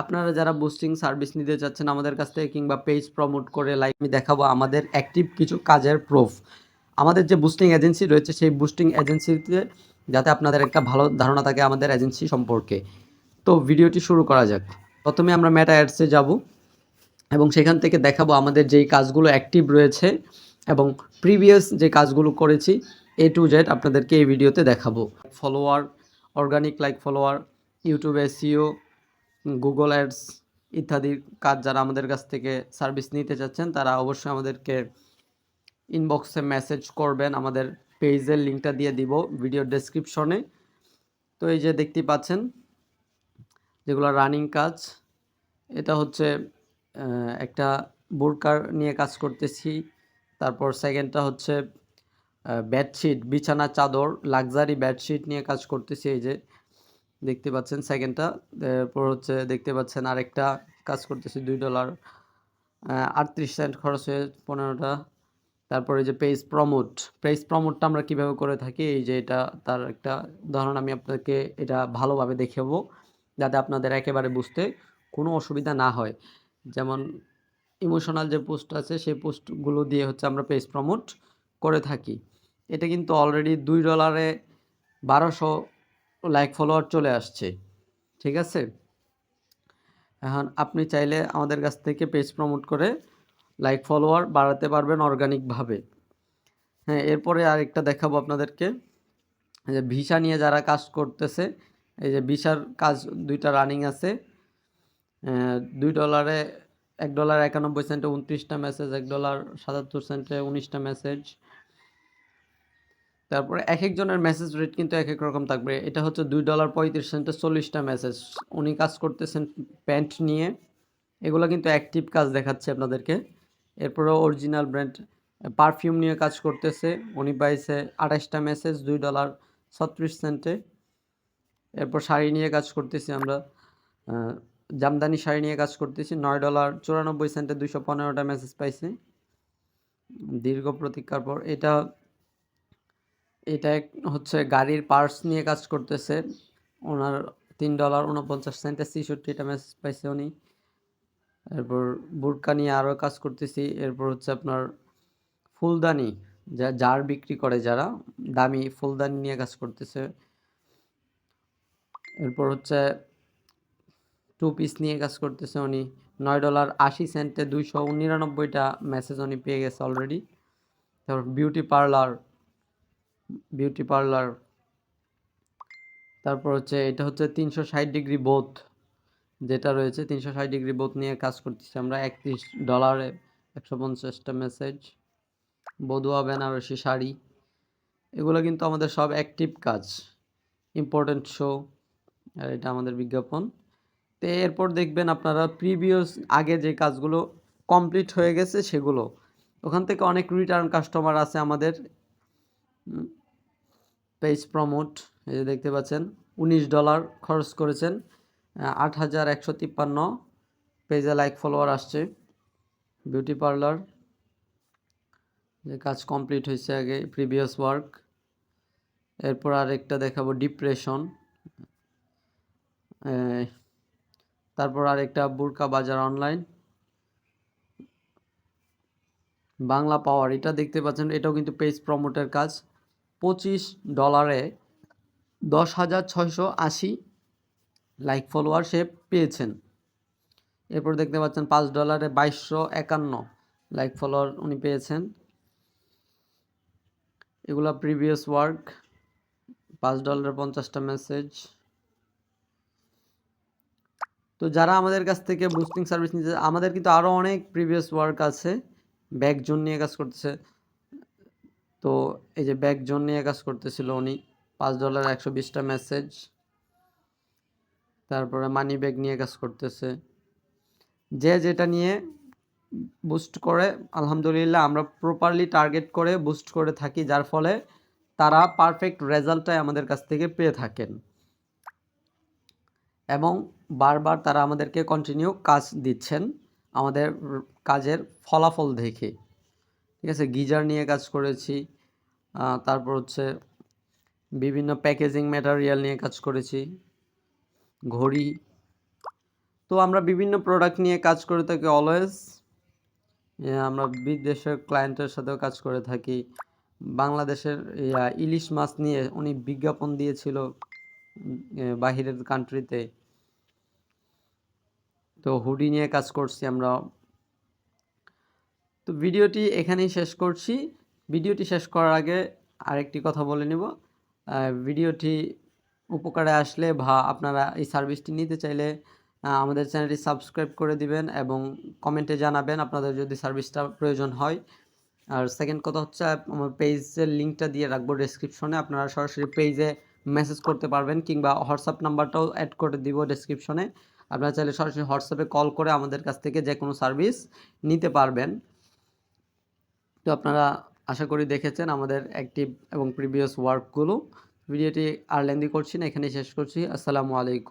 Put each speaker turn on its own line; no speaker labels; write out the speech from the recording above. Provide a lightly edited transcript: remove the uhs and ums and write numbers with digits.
আপনারা যারা boosting service নিতে চাচ্ছেন আমাদের কাছ থেকে কিংবা পেজ প্রমোট করে লাইক আমি দেখাবো আমাদের অ্যাক্টিভ কিছু কাজের প্রুফ। আমাদের যে বুস্টিং এজেন্সি রয়েছে সেই বুস্টিং এজেন্সিতে যাতে আপনাদের একটা ভালো ধারণা থাকে আমাদের এজেন্সি সম্পর্কে। তো ভিডিওটি শুরু করা যাক। প্রথমে আমরা মেটা অ্যাডসে যাব এবং সেখান থেকে দেখাবো আমাদের যেই কাজগুলো অ্যাক্টিভ রয়েছে এবং প্রিভিয়াস যে কাজগুলো করেছি A to Z আপনাদেরকে এই ভিডিওতে দেখাবো। Follower, organic like follower, YouTube SEO, Google ads ইত্যাদি কাজ যারা আমাদের কাছ থেকে সার্ভিস নিতে চাচ্ছেন তারা অবশ্যই আমাদেরকে ইনবক্সে মেসেজ করবেন। আমাদের পেজের লিঙ্কটা দিয়ে দিব ভিডিও ডেসক্রিপশনে। তো এই যে দেখতে পাচ্ছেন যেগুলো রানিং কাজ, এটা হচ্ছে একটা বোরকার নিয়ে কাজ করতেছি। তারপর সেকেন্ডটা হচ্ছে বেডশিট, বিছানা চাদর, লাক্সারি বেডশিট নিয়ে কাজ করতেছি। এই যে দেখতে পাচ্ছেন সেকেন্ডটা। এরপর হচ্ছে দেখতে পাচ্ছেন আরেকটা কাজ করতেছি $2 38 সেন্ট খরচ হয়ে 15টা। তারপরে যে পেজ প্রমোটটা আমরা কিভাবে করে থাকি এই যে এটা তার একটা উদাহরণ আমি আপনাকে এটা ভালোভাবে দেখাবো যাতে আপনাদের একেবারে বুঝতে কোনো অসুবিধা না হয়। যেমন ইমোশনাল যে পোস্ট আছে সেই পোস্টগুলো দিয়ে হচ্ছে আমরা পেজ প্রমোট করে থাকি। এটা কিন্তু অলরেডি $2 1200 লাইক ফলোয়ার চলে আসছে, ঠিক আছে। এখন আপনি চাইলে আমাদের কাছ থেকে পেজ প্রমোট করে লাইক ফলোয়ার বাড়াতে পারবেন অর্গানিকভাবে। হ্যাঁ, এরপরে আরেকটা দেখাবো আপনাদেরকে যে ভিসা নিয়ে যারা কাজ করতেছে। এই যে ভিসার কাজ দুইটা রানিং আছে। $2 $1.91 29টা মেসেজ, $1.77 19টা মেসেজ। তারপরে এক একজনের মেসেজ রেট কিন্তু এক এক রকম থাকবে। এটা হচ্ছে $2.35 40টা মেসেজ। উনি কাজ করতেছেন প্যান্ট নিয়ে। এগুলো কিন্তু অ্যাক্টিভ কাজ দেখাচ্ছে আপনাদেরকে। এরপরে অরিজিনাল ব্র্যান্ড পারফিউম নিয়ে কাজ করতেছে। উনি পাইছে 28টা মেসেজ $2.36। এরপর শাড়ি নিয়ে কাজ করতেছি আমরা, জামদানি শাড়ি নিয়ে কাজ করতেছি। $9.94 215টা মেসেজ পাইছি দীর্ঘ প্রতীক্ষার পর। এটা হচ্ছে গাড়ির পার্টস নিয়ে কাজ করতেছে। ওনার $3.49 66টা মেসেজ পাইছে উনি। এরপর বুরকা নিয়ে আরও কাজ করতেছি। এরপর হচ্ছে আপনার ফুলদানি, জার বিক্রি করে যারা, দামি ফুলদানি নিয়ে কাজ করতেছে। এরপর হচ্ছে টু পিস নিয়ে কাজ করতেছে উনি। $9.80 299টা মেসেজ উনি পেয়ে গেছে অলরেডি। তারপর বিউটি পার্লার, তারপর হচ্ছে এটা হচ্ছে 360 ডিগ্রি বোথ যেটা রয়েছে, 360 ডিগ্রি বোথ নিয়ে কাজ করতেছি আমরা। $31 150টা মেসেজ। বধুয়া বেনারসি শাড়ি, এগুলো কিন্তু আমাদের সব অ্যাক্টিভ কাজ। ইম্পর্টেন্ট শো, আর এটা আমাদের বিজ্ঞাপন। তো এরপর দেখবেন আপনারা প্রিভিয়াস আগে যে কাজগুলো কমপ্লিট হয়ে গেছে সেগুলো, ওখান থেকে অনেক রিটার্ন কাস্টমার আছে আমাদের। পেজ প্রমোট, এই যে দেখতে পাচ্ছেন $19 খরচ করেছেন, 8153 পেজে লাইক ফলোয়ার আসছে। বিউটি পার্লার যে কাজ কমপ্লিট হয়েছে আগে, প্রিভিয়াস ওয়ার্ক। এরপর আরেকটা দেখাবো ডিপ্রেশন। তারপর আরেকটা বুরকা বাজার অনলাইন। বাংলা পাওয়ার, এটা দেখতে পাচ্ছেন এটাও কিন্তু পেজ প্রমোটের কাজ। $25 10,680 লাইক ফলোয়ার সে পেয়েছেন। এরপর দেখতে পাচ্ছেন $5 2251 লাইক ফলোয়ার উনি পেয়েছেন। এগুলা প্রিভিয়াস ওয়ার্ক। $5 50টা মেসেজ। তো যারা আমাদের কাছ থেকে বুস্টিং সার্ভিস নিতে, আমাদের কিন্তু আরও অনেক প্রিভিয়াস ওয়ার্ক আছে। ব্যাক জোন নিয়ে কাজ করতেছে। তো এই যে ব্যাক জোন নিয়ে কাজ করতেছিল উনি, $5 120টা মেসেজ। তারপরে মানি ব্যাগ নিয়ে কাজ করতেছে। যে যেটা নিয়ে বুস্ট করে আলহামদুলিল্লাহ আমরা প্রপারলি টার্গেট করে বুস্ট করে থাকি, যার ফলে তারা পারফেক্ট রেজাল্টটাই আমাদের কাছ থেকে পেয়ে থাকেন এবং বারবার তারা আমাদেরকে কন্টিনিউ কাজ দিচ্ছেন আমাদের কাজের ফলাফল দেখে, ঠিক আছে। গিজার নিয়ে কাজ করেছি। তারপর হচ্ছে বিভিন্ন প্যাকেজিং ম্যাটেরিয়াল নিয়ে কাজ করেছি, ঘড়ি। তো আমরা বিভিন্ন প্রোডাক্ট নিয়ে কাজ করে থাকি অলওয়েজ। আমরা বিদেশের ক্লায়েন্টের সাথেও কাজ করে থাকি। বাংলাদেশের ইলিশ মাছ নিয়ে উনি বিজ্ঞাপন দিয়েছিল বাহিরের কান্ট্রিতে। তো হুডি নিয়ে কাজ করছি আমরা। তো ভিডিওটি এখানেই শেষ করছি। ভিডিওটি শেষ করার আগে আরেকটি কথা বলে নিব। ভিডিওটি উপকারে আসলে বা আপনারা এই সার্ভিসটি নিতে চাইলে আমাদের চ্যানেলটি সাবস্ক্রাইব করে দিবেন এবং কমেন্টে জানাবেন আপনাদের যদি সার্ভিসটা প্রয়োজন হয়। আর সেকেন্ড কথা হচ্ছে আমার পেজের লিঙ্কটা দিয়ে রাখবো ডেসক্রিপশনে, আপনারা সরাসরি পেজে মেসেজ করতে পারবেন কিংবা হোয়াটসঅ্যাপ নাম্বারটাও অ্যাড করে দিব ডেসক্রিপশনে। আপনারা চাইলে সরাসরি হোয়াটসঅ্যাপে কল করে আমাদের কাছ থেকে যে কোনো সার্ভিস নিতে পারবেন। তো আপনারা আশা করি দেখেছেন আমাদের অ্যাক্টিভ এবং প্রিভিয়াস ওয়ার্কগুলো। ভিডিওটি আর লেন্দি করছি না, এখানেই শেষ করছি। আসসালামু আলাইকুম।